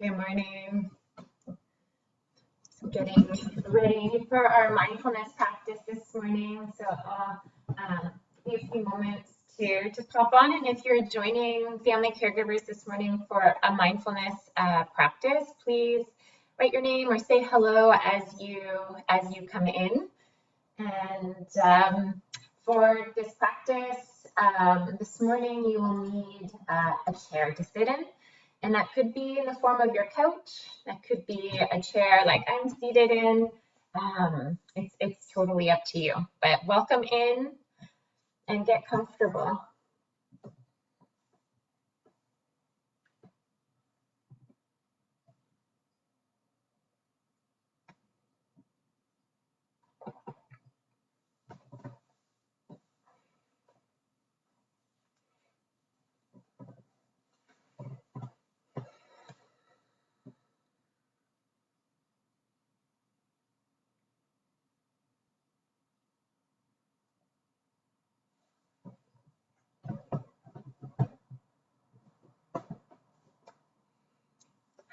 Good morning. Getting ready for our mindfulness practice this morning. So I'll give a few moments to pop on. And if you're joining family caregivers this morning for a mindfulness practice, please write your name or say hello as you come in. And for this practice this morning, you will need a chair to sit in. And that could be in the form of your couch. That could be a chair like I'm seated in. It's totally up to you. But welcome in and get comfortable.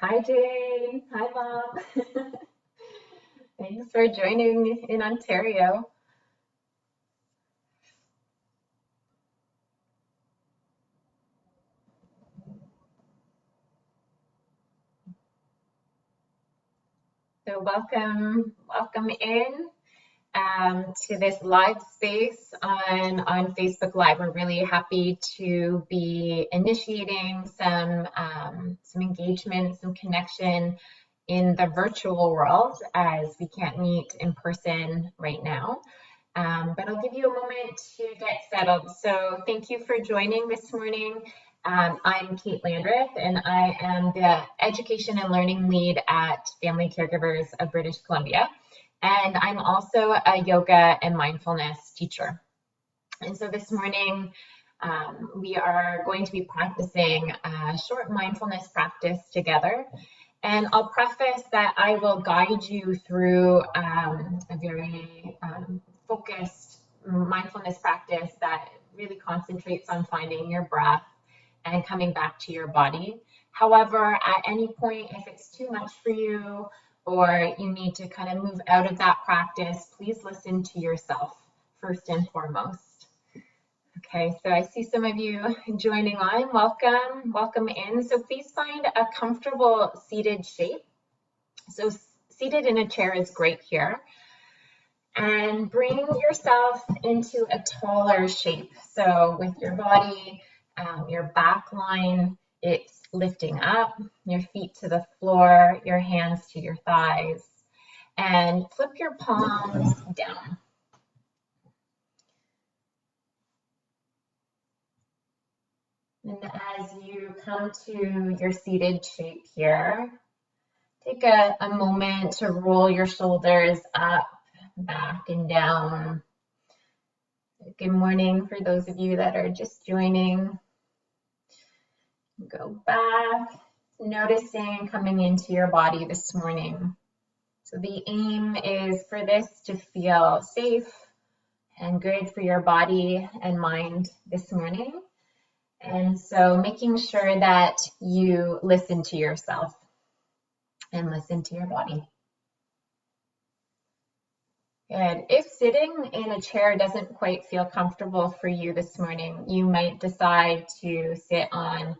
Hi, Jane. Hi, Mom. Thanks for joining in Ontario. So welcome in to this live space on Facebook Live. We're really happy to be initiating some engagement, some connection in the virtual world as we can't meet in person right now. But I'll give you a moment to get settled. So thank you for joining this morning. I'm Kate Landreth, and I am the Education and Learning Lead at Family Caregivers of British Columbia. And I'm also a yoga and mindfulness teacher. And so this morning, we are going to be practicing a short mindfulness practice together. And I'll preface that I will guide you through a very focused mindfulness practice that really concentrates on finding your breath and coming back to your body. However, at any point, if it's too much for you or you need to kind of move out of that practice, please listen to yourself first and foremost. Okay, so I see some of you joining on. Welcome in. So please find a comfortable seated shape. So seated in a chair is great here. And bring yourself into a taller shape. So with your body, your back line, it's lifting up, your feet to the floor, your hands to your thighs, and flip your palms down. And as you come to your seated shape here, take a moment to roll your shoulders up, back, and down. Good morning for those of you that are just joining. Go back, noticing coming into your body this morning. So the aim is for this to feel safe and good for your body and mind this morning. And so making sure that you listen to yourself and listen to your body. Good. If sitting in a chair doesn't quite feel comfortable for you this morning, you might decide to sit on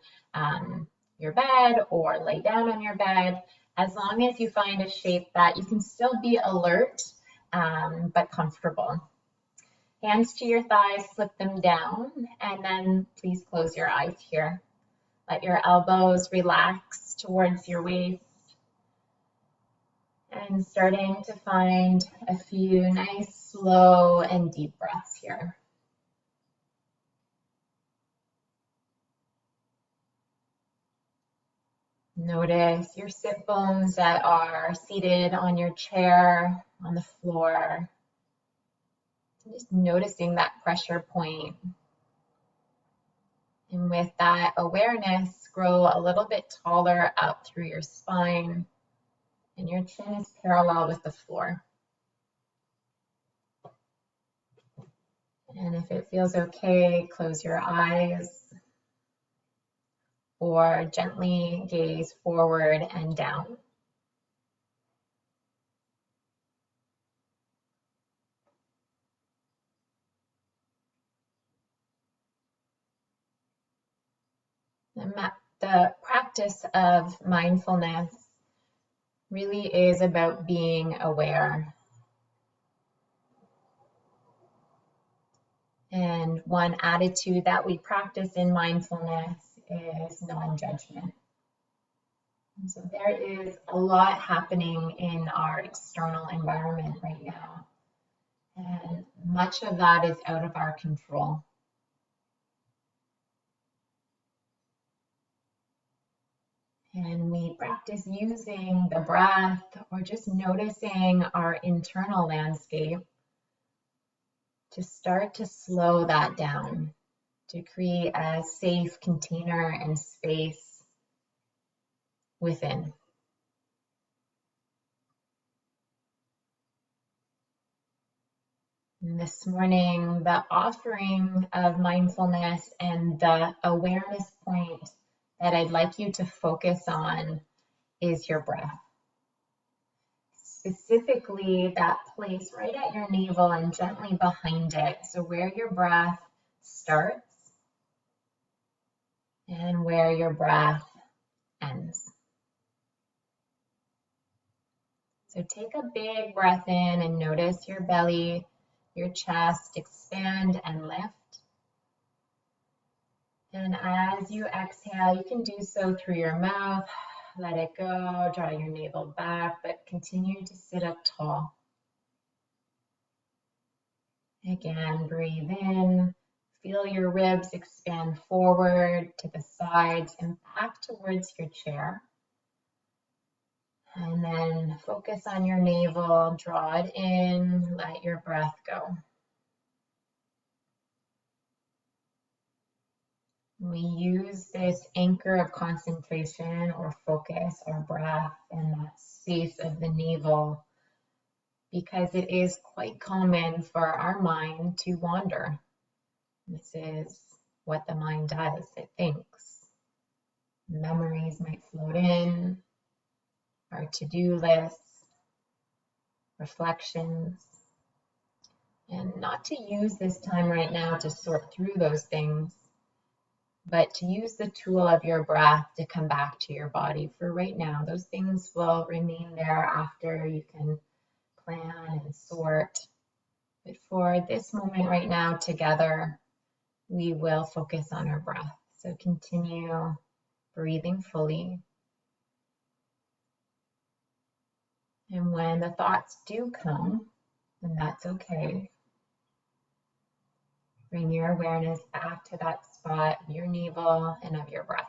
your bed or lay down on your bed, as long as you find a shape that you can still be alert but comfortable. Hands to your thighs, slip them down, and then please close your eyes here. Let your elbows relax towards your waist. And starting to find a few nice, slow, and deep breaths here. Notice your sit bones that are seated on your chair, on the floor. Just noticing that pressure point. And with that awareness, grow a little bit taller up through your spine. And your chin is parallel with the floor. And if it feels okay, close your eyes. or gently gaze forward and down. The practice of mindfulness really is about being aware. And one attitude that we practice in mindfulness is non-judgment. So there is a lot happening in our external environment right now, and much of that is out of our control. And we practice using the breath or just noticing our internal landscape to start to slow that down, to create a safe container and space within. And this morning, the offering of mindfulness and the awareness point that I'd like you to focus on is your breath. Specifically, that place right at your navel and gently behind it. So where your breath starts and where your breath ends. So take a big breath in and notice your belly, your chest expand and lift. And as you exhale, you can do so through your mouth. Let it go, draw your navel back, but continue to sit up tall. Again, breathe in, feel your ribs expand forward to the sides and back towards your chair. And then focus on your navel, draw it in, let your breath go. We use this anchor of concentration or focus or breath in that space of the navel because it is quite common for our mind to wander. This is what the mind does. It thinks. Memories might float in, our to-do lists, reflections, and not to use this time right now to sort through those things, but to use the tool of your breath to come back to your body. For right now, those things will remain there after you can plan and sort. But for this moment right now together, we will focus on our breath. So continue breathing fully. And when the thoughts do come, and that's okay, bring your awareness back to that spot of your navel and of your breath.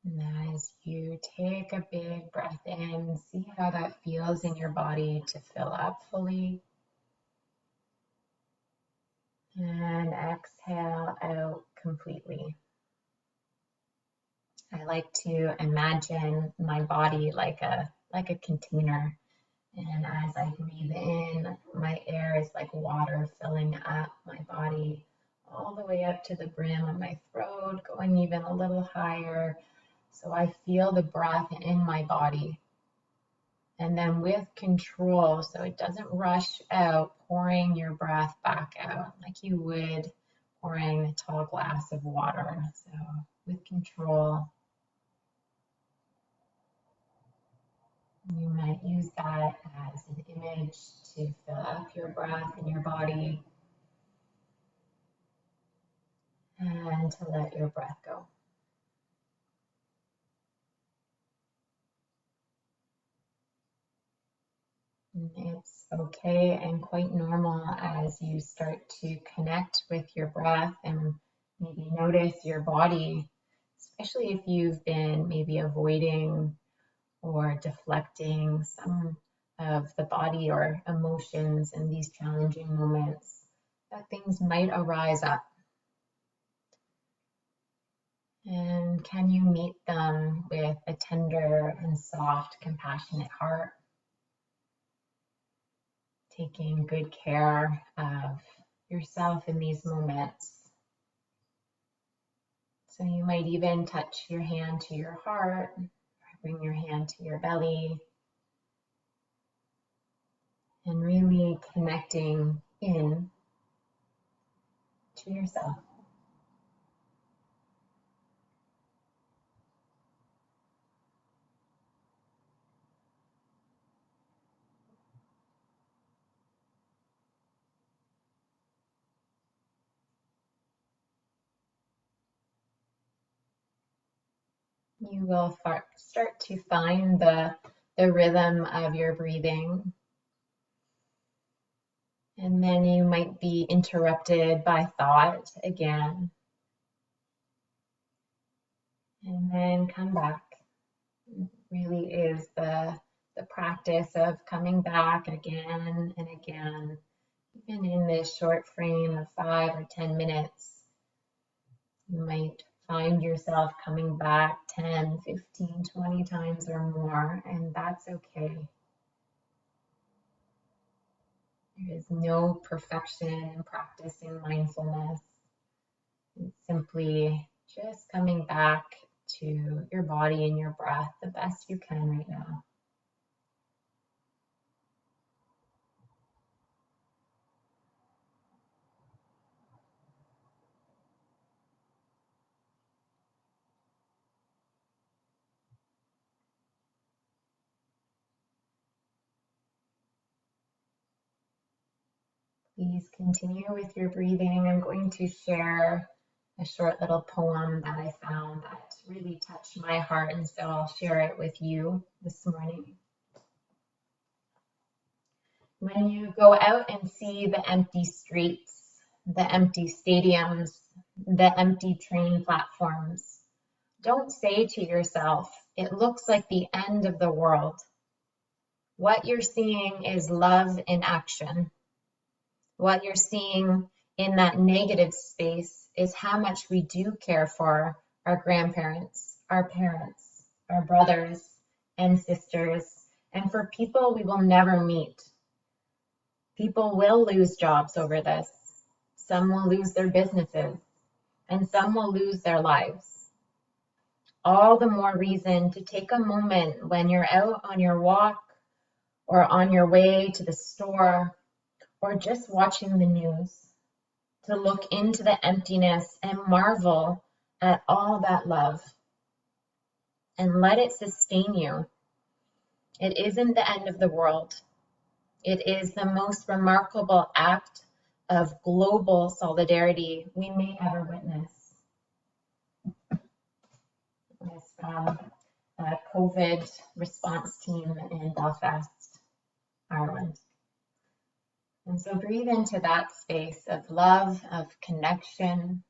And as you take a big breath in, see how that feels in your body to fill up fully. And exhale out completely. I like to imagine my body like a container. And as I breathe in, my air is like water filling up my body all the way up to the brim of my throat, going even a little higher. So I feel the breath in my body. And then with control, so it doesn't rush out, pouring your breath back out like you would pouring a tall glass of water. So with control, you might use that as an image to fill up your breath in your body and to let your breath go. And it's okay and quite normal as you start to connect with your breath and maybe notice your body, especially if you've been maybe avoiding or deflecting some of the body or emotions in these challenging moments, that things might arise up. And can you meet them with a tender and soft, compassionate heart, taking good care of yourself in these moments? So you might even touch your hand to your heart, or bring your hand to your belly, and really connecting in to yourself. You will start to find the rhythm of your breathing. And then you might be interrupted by thought again. And then come back. It really is the practice of coming back again and again, even in this short frame of 5 or 10 minutes. You might find yourself coming back 10, 15, 20 times or more, and that's okay. There is no perfection in practicing mindfulness. It's simply just coming back to your body and your breath the best you can right now. Please continue with your breathing. I'm going to share a short little poem that I found that really touched my heart, and so I'll share it with you this morning. When you go out and see the empty streets, the empty stadiums, the empty train platforms, don't say to yourself, "It looks like the end of the world." What you're seeing is love in action. What you're seeing in that negative space is how much we do care for our grandparents, our parents, our brothers and sisters, and for people we will never meet. People will lose jobs over this. Some will lose their businesses, and some will lose their lives. All the more reason to take a moment when you're out on your walk or on your way to the store or just watching the news, to look into the emptiness and marvel at all that love and let it sustain you. It isn't the end of the world. It is the most remarkable act of global solidarity we may ever witness. It's from a COVID response team in Belfast, Ireland. And so breathe into that space of love, of connection.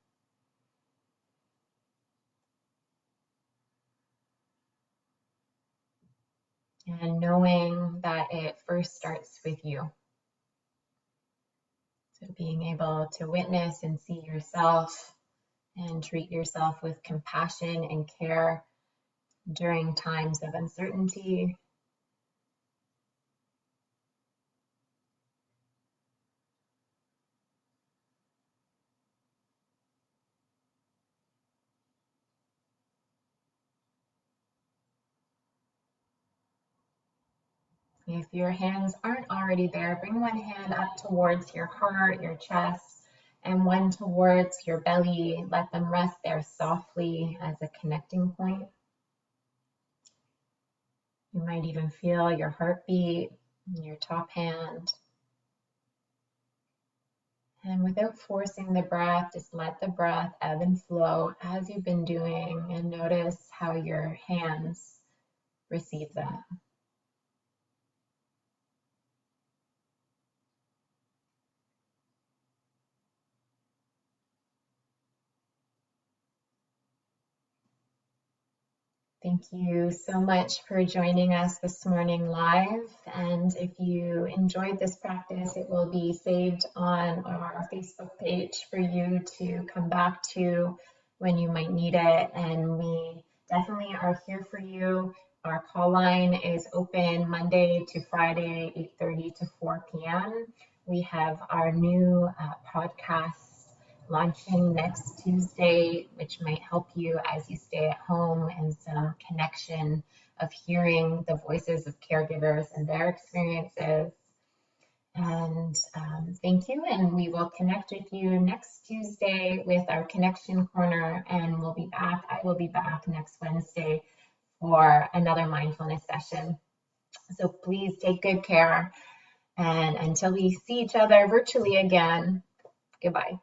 And knowing that it first starts with you. So being able to witness and see yourself and treat yourself with compassion and care during times of uncertainty. If your hands aren't already there, bring one hand up towards your heart, your chest, and one towards your belly. Let them rest there softly as a connecting point. You might even feel your heartbeat in your top hand. And without forcing the breath, just let the breath ebb and flow as you've been doing, and notice how your hands receive that. Thank you so much for joining us this morning live. And if you enjoyed this practice, it will be saved on our Facebook page for you to come back to when you might need it. And we definitely are here for you. Our call line is open Monday to Friday, 8:30 to 4 p.m. We have our new podcast launching next Tuesday, which might help you as you stay at home, and some connection of hearing the voices of caregivers and their experiences. And thank you. And we will connect with you next Tuesday with our connection corner. And we'll be back. I will be back next Wednesday for another mindfulness session. So please take good care. And until we see each other virtually again, goodbye.